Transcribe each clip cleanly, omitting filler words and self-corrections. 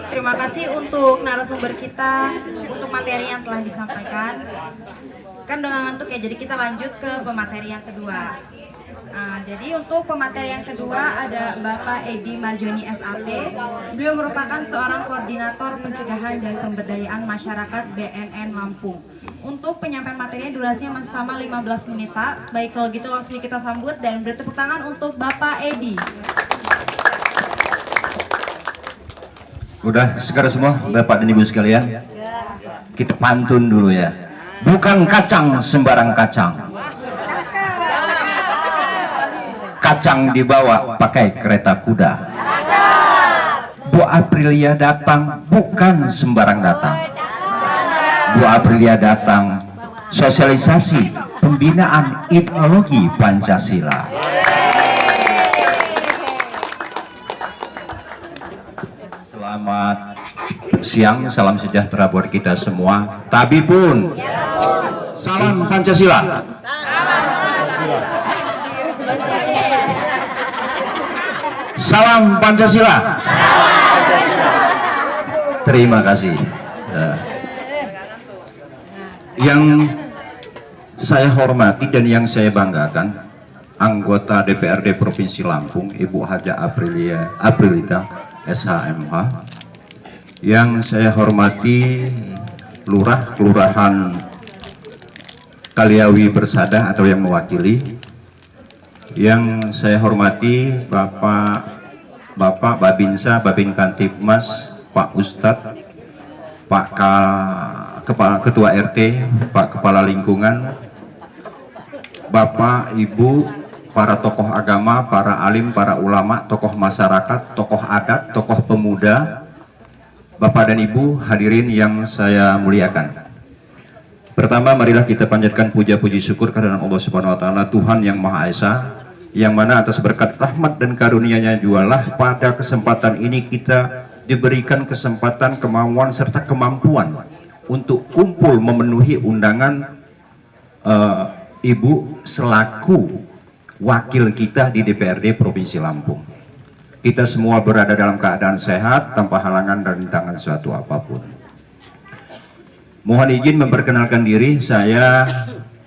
Terima kasih untuk narasumber kita, untuk materi yang telah disampaikan. Kan udah ngantuk ya, jadi kita lanjut ke pemateri yang kedua. Nah, jadi untuk pemateri yang kedua ada Bapak Edi Marjoni SAP. Beliau merupakan seorang koordinator pencegahan dan pemberdayaan masyarakat BNN Lampung. Untuk penyampaian materinya durasinya masih sama 15 menit Pak. Baik, kalau gitu langsung kita sambut dan beri tepuk tangan untuk Bapak Edi. Udah segar semua Bapak dan Ibu sekalian? Kita pantun dulu ya. Bukan kacang sembarang kacang. Kacang dibawa pakai kereta kuda. Bu Aprilia datang bukan sembarang datang. Bu Aprilia datang sosialisasi pembinaan ideologi Pancasila. Selamat siang, salam sejahtera buat kita semua. Tapi pun, salam Pancasila. Salam Pancasila. Terima kasih. Yang saya hormati dan yang saya banggakan, anggota DPRD Provinsi Lampung, Ibu Haja Aprilita SHMH. Yang saya hormati Lurah Kelurahan Kaliawi Bersada atau yang mewakili. Yang saya hormati Bapak Babinsa, Babin Kantipmas, Pak Ustadz, Ketua RT, Pak Kepala Lingkungan, Bapak, Ibu, para tokoh agama, para alim, para ulama, tokoh masyarakat, tokoh adat, tokoh pemuda, Bapak dan Ibu hadirin yang saya muliakan. Pertama, marilah kita panjatkan puja-puji syukur kehadirat Allah Subhanahu wa taala, Tuhan yang Maha Esa, yang mana atas berkat rahmat dan karunia-Nya jualah pada kesempatan ini kita diberikan kesempatan, kemauan serta kemampuan untuk kumpul memenuhi undangan Ibu selaku wakil kita di DPRD Provinsi Lampung. Kita semua berada dalam keadaan sehat tanpa halangan dan rintangan suatu apapun. Mohon izin memperkenalkan diri,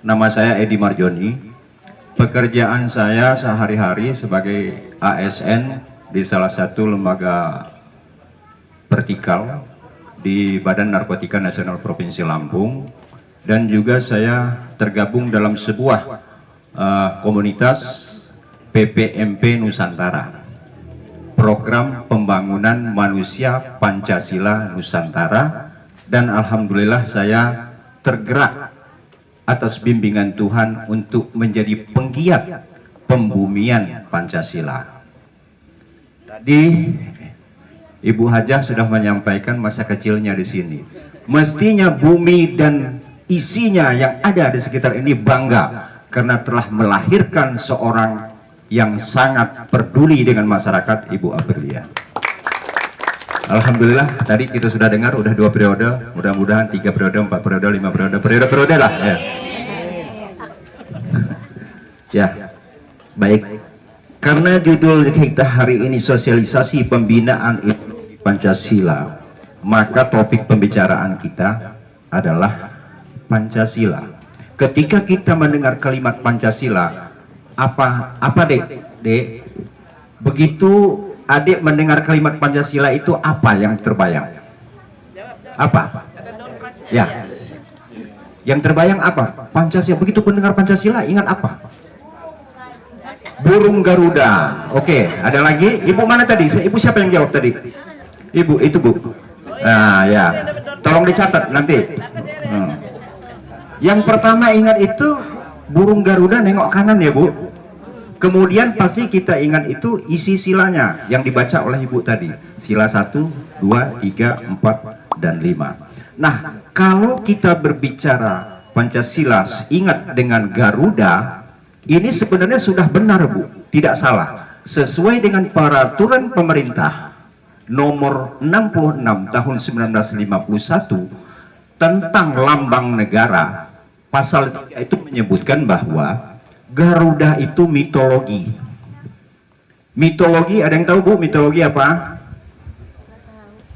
nama saya Edi Marjoni. Pekerjaan saya sehari-hari sebagai ASN di salah satu lembaga vertikal di Badan Narkotika Nasional Provinsi Lampung, dan juga saya tergabung dalam sebuah komunitas PPMP Nusantara, Program Pembangunan Manusia Pancasila Nusantara, dan alhamdulillah saya tergerak atas bimbingan Tuhan untuk menjadi penggiat pembumian Pancasila. Tadi Ibu Hajah sudah menyampaikan masa kecilnya di sini. Mestinya bumi dan isinya yang ada di sekitar ini bangga karena telah melahirkan seorang yang sangat peduli dengan masyarakat, Ibu Aprilia. Alhamdulillah tadi kita sudah dengar udah 2 periode, mudah-mudahan 3 periode, 4 periode, 5 periode lah ya. Ya, baik. Karena judul kita hari ini sosialisasi pembinaan ideologi Pancasila, maka topik pembicaraan kita adalah Pancasila. Ketika kita mendengar kalimat Pancasila, apa Dek? Begitu Adik mendengar kalimat Pancasila itu apa yang terbayang? Apa? Ya. Yang terbayang apa? Pancasila. Begitu mendengar Pancasila ingat apa? Burung Garuda. Oke, ada lagi? Ibu mana tadi? Ibu siapa yang jawab tadi? Ibu, itu Bu. Nah, ya. Tolong dicatat nanti. Yang pertama ingat itu burung Garuda nengok kanan ya Bu. Kemudian pasti kita ingat itu isi silanya yang dibaca oleh Ibu tadi. Sila 1, 2, 3, 4, dan 5. Nah, kalau kita berbicara Pancasila ingat dengan Garuda, ini sebenarnya sudah benar Bu, tidak salah. Sesuai dengan peraturan pemerintah nomor 66 tahun 1951 tentang lambang negara, pasal 3 itu menyebutkan bahwa Garuda itu mitologi. Mitologi, ada yang tahu Bu mitologi apa?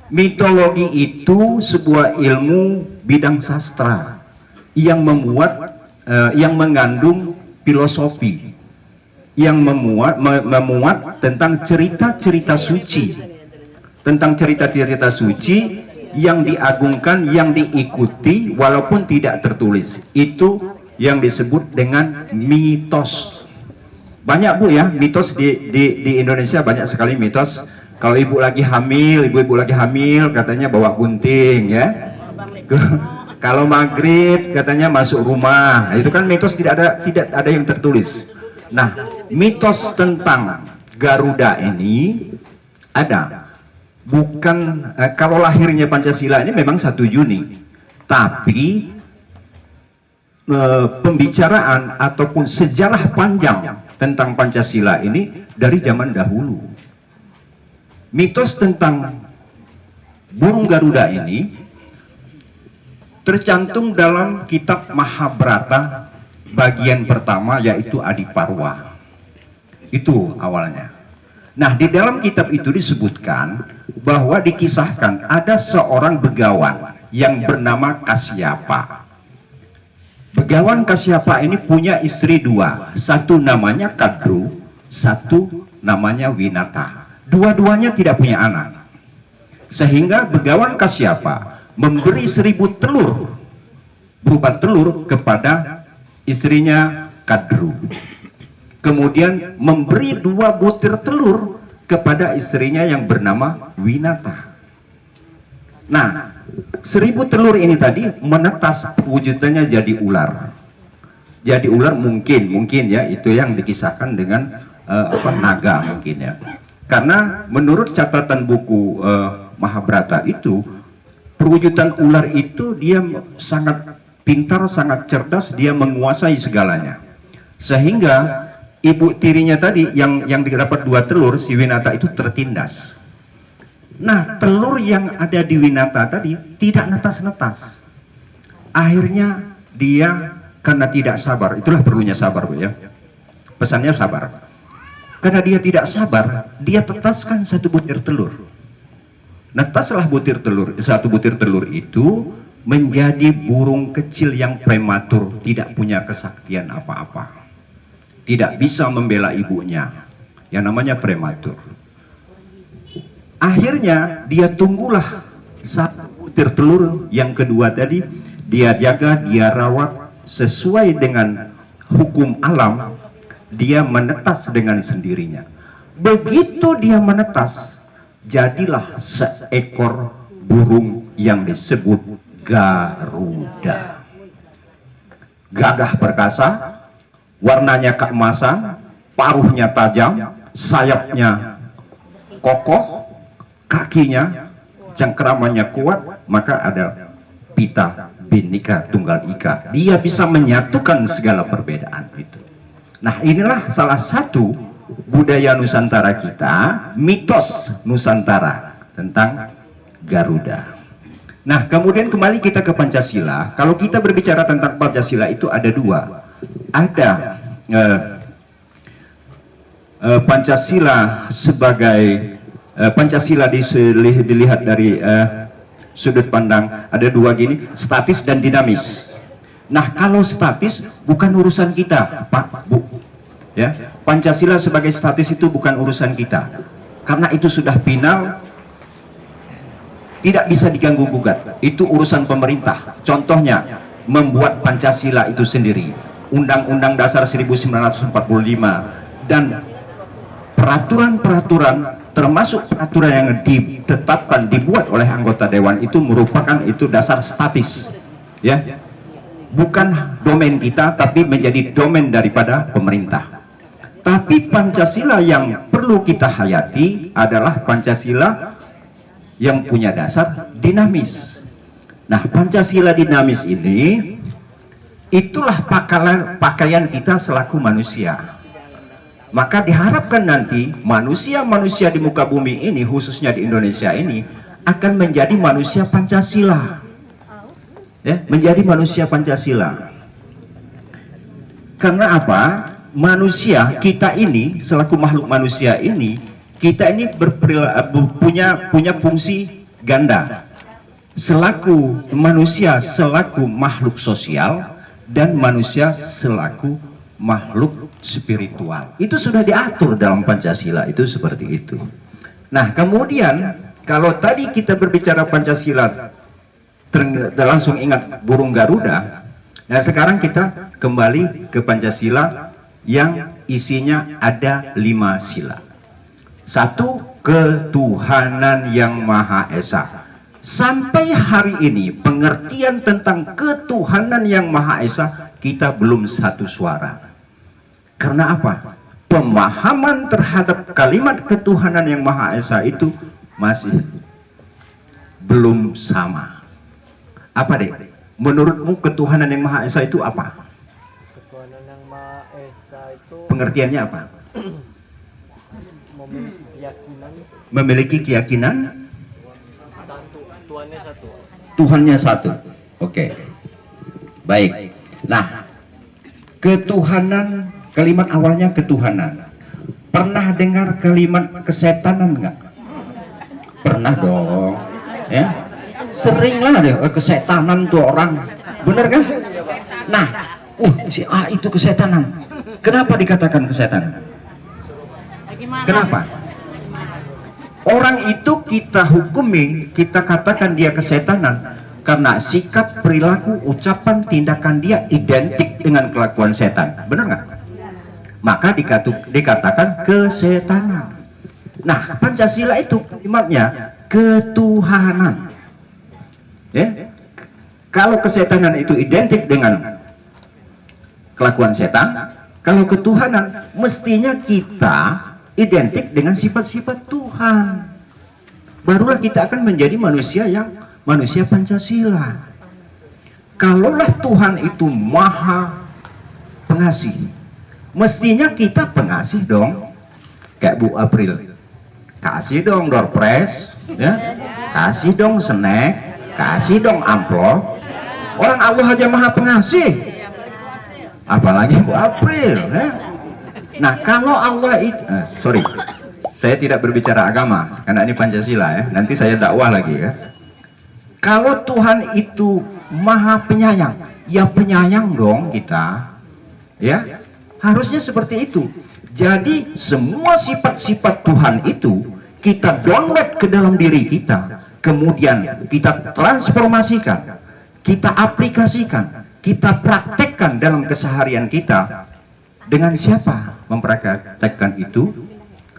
Mitologi itu sebuah ilmu bidang sastra yang yang mengandung filosofi, yang memuat tentang cerita-cerita suci, yang diagungkan, yang diikuti walaupun tidak tertulis. Itu yang disebut dengan mitos. Banyak Bu ya, mitos di Indonesia banyak sekali mitos. Kalau ibu lagi hamil, ibu-ibu lagi hamil katanya bawa gunting ya. Kalau maghrib katanya masuk rumah. Itu kan mitos, tidak ada yang tertulis. Nah, mitos tentang Garuda ini ada. Bukan kalau lahirnya Pancasila ini memang 1 Juni. Tapi pembicaraan ataupun sejarah panjang tentang Pancasila ini dari zaman dahulu. Mitos tentang burung Garuda ini tercantum dalam kitab Mahabharata bagian pertama, yaitu Adiparwa. Itu awalnya. Nah, di dalam kitab itu disebutkan bahwa dikisahkan ada seorang begawan yang bernama Kasyapa. Begawan Kasyapa ini punya istri 2, satu namanya Kadru, satu namanya Winata. Dua-duanya tidak punya anak, sehingga Begawan Kasyapa memberi 1000 telur berupa telur kepada istrinya Kadru, kemudian memberi 2 butir telur kepada istrinya yang bernama Winata. Nah, 1000 telur ini tadi menetas, wujudnya jadi ular. Jadi ular mungkin ya, itu yang dikisahkan dengan naga mungkin ya. Karena menurut catatan buku Mahabharata itu, perwujudan ular itu dia sangat pintar, sangat cerdas, dia menguasai segalanya. Sehingga ibu tirinya tadi yang didapat 2 telur, si Winata itu tertindas. Nah, telur yang ada di Winata tadi tidak netas-netas. Akhirnya dia karena tidak sabar, itulah perlunya sabar Bu ya. Pesannya sabar. Karena dia tidak sabar, dia tetaskan 1 butir telur. Netaslah satu butir telur itu menjadi burung kecil yang prematur, tidak punya kesaktian apa-apa, tidak bisa membela ibunya, yang namanya prematur. Akhirnya dia tunggulah 1 butir telur yang kedua tadi, dia jaga, dia rawat sesuai dengan hukum alam. Dia menetas dengan sendirinya. Begitu dia menetas, jadilah seekor burung yang disebut Garuda. Gagah perkasa, warnanya keemasan, paruhnya tajam, sayapnya kokoh, kakinya, cengkeramannya kuat, maka ada Pita Bhinneka Tunggal Ika. Dia bisa menyatukan segala perbedaan itu. Nah, inilah salah satu budaya Nusantara kita, mitos Nusantara tentang Garuda. Nah, kemudian kembali kita ke Pancasila. Kalau kita berbicara tentang Pancasila itu ada 2. Ada Pancasila sebagai Pancasila dilihat dari sudut pandang ada 2 gini, statis dan dinamis. Nah, kalau statis bukan urusan kita, Pak, Bu. Ya, Pancasila sebagai statis itu bukan urusan kita. Karena itu sudah final, tidak bisa diganggu gugat. Itu urusan pemerintah. Contohnya, membuat Pancasila itu sendiri. Undang-Undang Dasar 1945 dan peraturan-peraturan, termasuk peraturan yang ditetapkan, dibuat oleh anggota dewan itu merupakan itu dasar statis. Ya. Bukan domain kita, tapi menjadi domain daripada pemerintah. Tapi Pancasila yang perlu kita hayati adalah Pancasila yang punya dasar dinamis. Nah, Pancasila dinamis ini itulah pakaian kita selaku manusia. Maka diharapkan nanti manusia-manusia di muka bumi ini, khususnya di Indonesia ini, akan menjadi manusia Pancasila. Ya, menjadi manusia Pancasila. Karena apa? Manusia kita ini selaku makhluk manusia ini, kita ini punya fungsi ganda, selaku manusia selaku makhluk sosial dan manusia selaku makhluk spiritual. Itu sudah diatur dalam Pancasila, itu seperti itu. Nah, kemudian kalau tadi kita berbicara Pancasila langsung ingat burung Garuda. Nah, sekarang kita kembali ke Pancasila yang isinya ada 5 sila. 1, ketuhanan yang Maha Esa. Sampai hari ini pengertian tentang ketuhanan yang Maha Esa kita belum satu suara. Karena apa? Pemahaman terhadap kalimat ketuhanan yang Maha Esa itu masih belum sama. Apa deh? Menurutmu ketuhanan yang Maha Esa itu apa? Ketuhanan yang Maha Esa itu Pengertiannya apa? memiliki keyakinan Memiliki keyakinan satu, Tuhannya satu. Tuhannya satu. Oke. Baik. Nah, ketuhanan, kalimat awalnya ketuhanan. Pernah dengar kalimat kesetanan nggak? Pernah dong. Ya. Sering lah deh kesetanan tuh orang. Bener kan? Nah, si A itu kesetanan. Kenapa dikatakan kesetanan? Kenapa? Orang itu kita hukumi, kita katakan dia kesetanan karena sikap, perilaku, ucapan, tindakan dia identik dengan kelakuan setan. Benar nggak? Maka dikatakan kesetanan. Nah, Pancasila itu kalimatnya ketuhanan. Ya? Kalau kesetanan itu identik dengan kelakuan setan, kalau ketuhanan mestinya kita identik dengan sifat-sifat Tuhan. Barulah kita akan menjadi manusia yang manusia Pancasila. Kalaulah Tuhan itu Maha Pengasih, mestinya kita pengasih dong. Kayak Bu April, kasih dong door prize, ya, kasih dong snack, kasih dong amplop. Orang Allah aja Maha Pengasih, apalagi Bu April, ya. Nah, kalau Allah itu, sorry, saya tidak berbicara agama karena ini Pancasila ya. Nanti saya dakwah lagi ya. Kalau Tuhan itu Maha Penyayang, ya penyayang dong kita, ya. Harusnya seperti itu. Jadi semua sifat-sifat Tuhan itu kita download ke dalam diri kita, kemudian kita transformasikan, kita aplikasikan, kita praktekkan dalam keseharian kita. Dengan siapa mempraktekkan itu?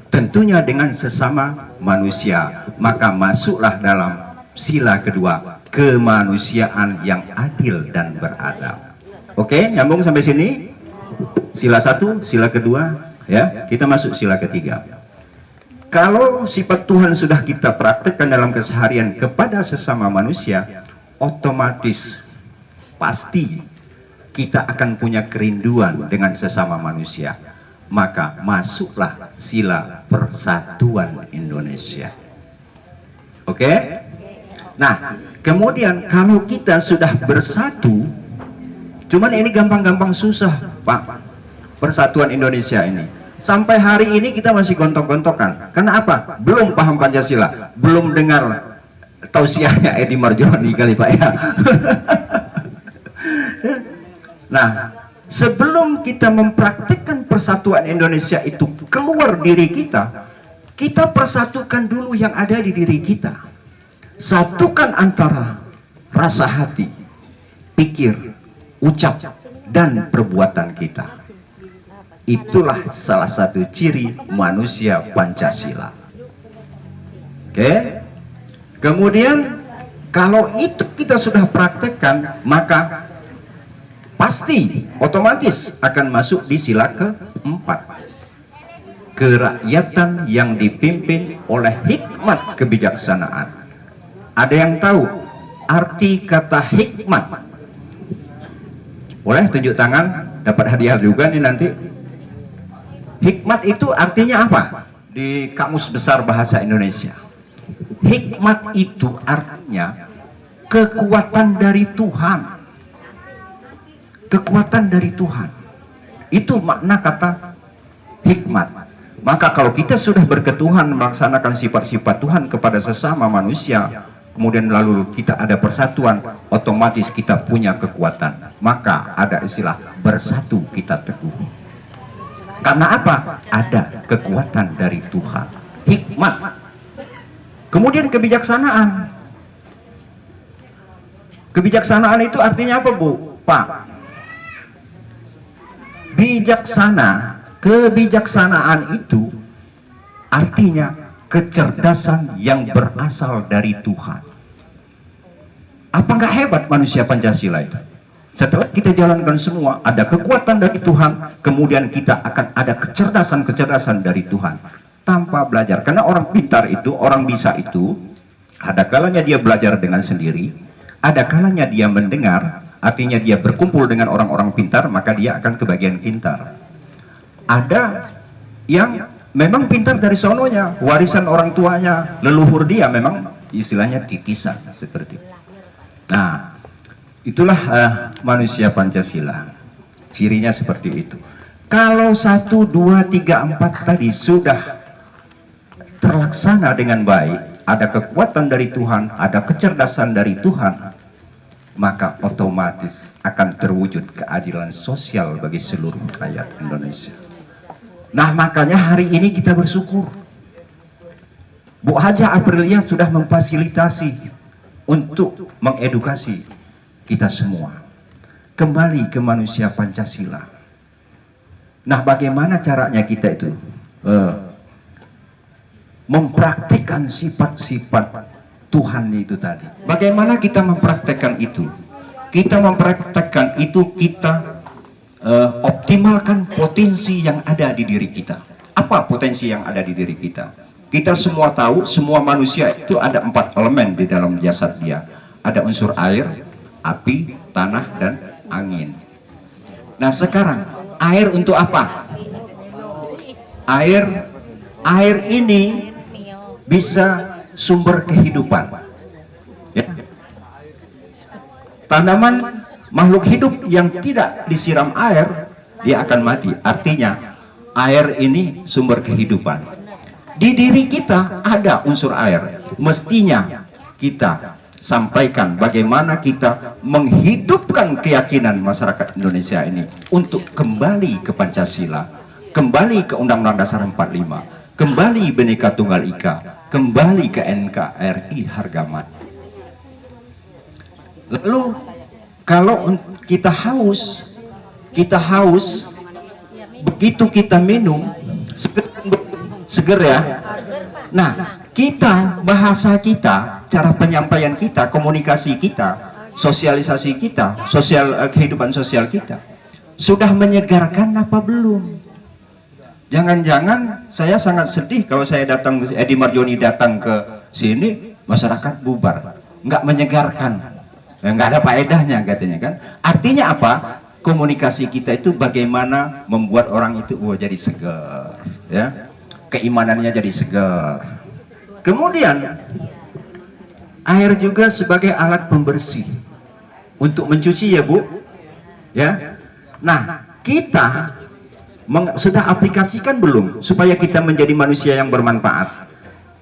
Tentunya dengan sesama manusia. Maka masuklah dalam sila kedua, kemanusiaan yang adil dan beradab. Oke, nyambung sampai sini? Sila 1, sila kedua, ya. Kita masuk sila ketiga. Kalau sifat Tuhan sudah kita praktekkan dalam keseharian kepada sesama manusia, otomatis pasti kita akan punya kerinduan dengan sesama manusia. Maka masuklah sila persatuan Indonesia. Oke? Nah, kemudian kalau kita sudah bersatu, cuman ini gampang-gampang susah, Pak. Persatuan Indonesia ini. Sampai hari ini kita masih gontok-gontokan. Karena apa? Belum paham Pancasila, belum dengar tausiahnya Edi Marjoni kali Pak ya. Nah, sebelum kita mempraktikkan persatuan Indonesia itu keluar diri kita, kita persatukan dulu yang ada di diri kita. Satukan antara rasa hati, pikir, ucap, dan perbuatan kita. Itulah salah satu ciri manusia Pancasila. Oke? Kemudian, kalau itu kita sudah praktekkan, maka pasti otomatis akan masuk di sila keempat, kerakyatan yang dipimpin oleh hikmat kebijaksanaan. Ada yang tahu arti kata hikmat? Boleh tunjuk tangan, dapat hadiah juga nih nanti. Hikmat itu artinya apa di Kamus Besar Bahasa Indonesia? Hikmat itu artinya kekuatan dari Tuhan. Kekuatan dari Tuhan. Itu makna kata hikmat. Maka kalau kita sudah berketuhan melaksanakan sifat-sifat Tuhan kepada sesama manusia, kemudian lalu kita ada persatuan, otomatis kita punya kekuatan. Maka ada istilah bersatu kita teguh. Karena apa? Ada kekuatan dari Tuhan. Hikmat. Kemudian kebijaksanaan. Kebijaksanaan itu artinya apa, Bu? Pak? Bijaksana, kebijaksanaan itu artinya kecerdasan yang berasal dari Tuhan. Apa nggak hebat manusia Pancasila itu? Setelah kita jalankan semua, ada kekuatan dari Tuhan, kemudian kita akan ada kecerdasan-kecerdasan dari Tuhan tanpa belajar. Karena orang pintar itu, orang bisa itu, ada kalanya dia belajar dengan sendiri, ada kalanya dia mendengar, artinya dia berkumpul dengan orang-orang pintar, maka dia akan kebagian pintar. Ada yang memang pintar dari sononya, warisan orang tuanya, leluhur dia memang istilahnya titisan seperti itu. Nah, itulah manusia Pancasila. Cirinya seperti itu. Kalau 1, 2, 3, 4 tadi sudah terlaksana dengan baik, ada kekuatan dari Tuhan, ada kecerdasan dari Tuhan, maka otomatis akan terwujud keadilan sosial bagi seluruh rakyat Indonesia. Nah, makanya hari ini kita bersyukur Bu Haja Aprilia sudah memfasilitasi untuk mengedukasi kita semua kembali ke manusia Pancasila. Nah, bagaimana caranya kita itu mempraktikkan sifat-sifat Tuhan itu tadi? Bagaimana kita mempraktekkan itu? Kita mempraktekkan itu, kita optimalkan potensi yang ada di diri kita. Apa potensi yang ada di diri kita? Kita semua tahu, semua manusia itu ada 4 elemen di dalam jasad dia. Ada unsur air, api, tanah, dan angin. Nah, sekarang air untuk apa? Air ini bisa sumber kehidupan. Ya. Tanaman, makhluk hidup yang tidak disiram air, dia akan mati. Artinya, air ini sumber kehidupan. Di diri kita ada unsur air. Mestinya kita sampaikan bagaimana kita menghidupkan keyakinan masyarakat Indonesia ini untuk kembali ke Pancasila, kembali ke Undang-Undang Dasar 45, kembali Bhinneka Tunggal Ika, kembali ke NKRI harga mati. Lalu kalau kita haus, begitu kita minum seger ya. Nah, kita, bahasa kita, cara penyampaian kita, komunikasi kita, sosialisasi kita, kehidupan sosial kita sudah menyegarkan apa belum? Jangan-jangan saya sangat sedih kalau saya datang, Edi Marjoni datang ke sini, masyarakat bubar, nggak menyegarkan, nggak ada faedahnya katanya kan. Artinya apa? Komunikasi kita itu bagaimana membuat orang itu jadi segar, ya. Keimanannya jadi segar. Kemudian air juga sebagai alat pembersih untuk mencuci, ya Bu, ya. Nah, kita sudah aplikasikan belum supaya kita menjadi manusia yang bermanfaat?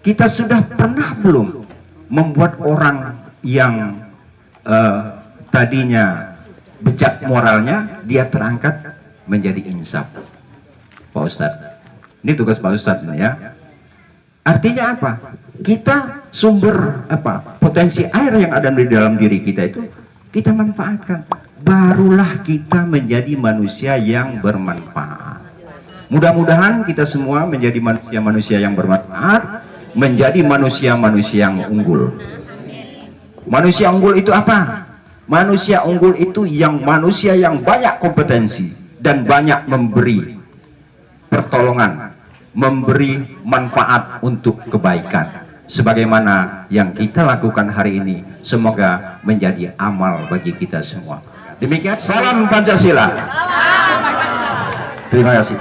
Kita sudah pernah belum membuat orang yang tadinya bejat moralnya, dia terangkat menjadi insaf, Pak Ustadz? Ini tugas Pak Ustadz ini, ya. Artinya apa? Kita sumber potensi air yang ada di dalam diri kita itu kita manfaatkan. Barulah kita menjadi manusia yang bermanfaat. Mudah-mudahan kita semua menjadi manusia yang bermanfaat, menjadi manusia-manusia yang unggul. Manusia unggul itu apa? Manusia unggul itu manusia yang banyak kompetensi dan banyak memberi pertolongan, memberi manfaat untuk kebaikan. Sebagaimana yang kita lakukan hari ini, semoga menjadi amal bagi kita semua. Demikian, salam Pancasila. Terima kasih.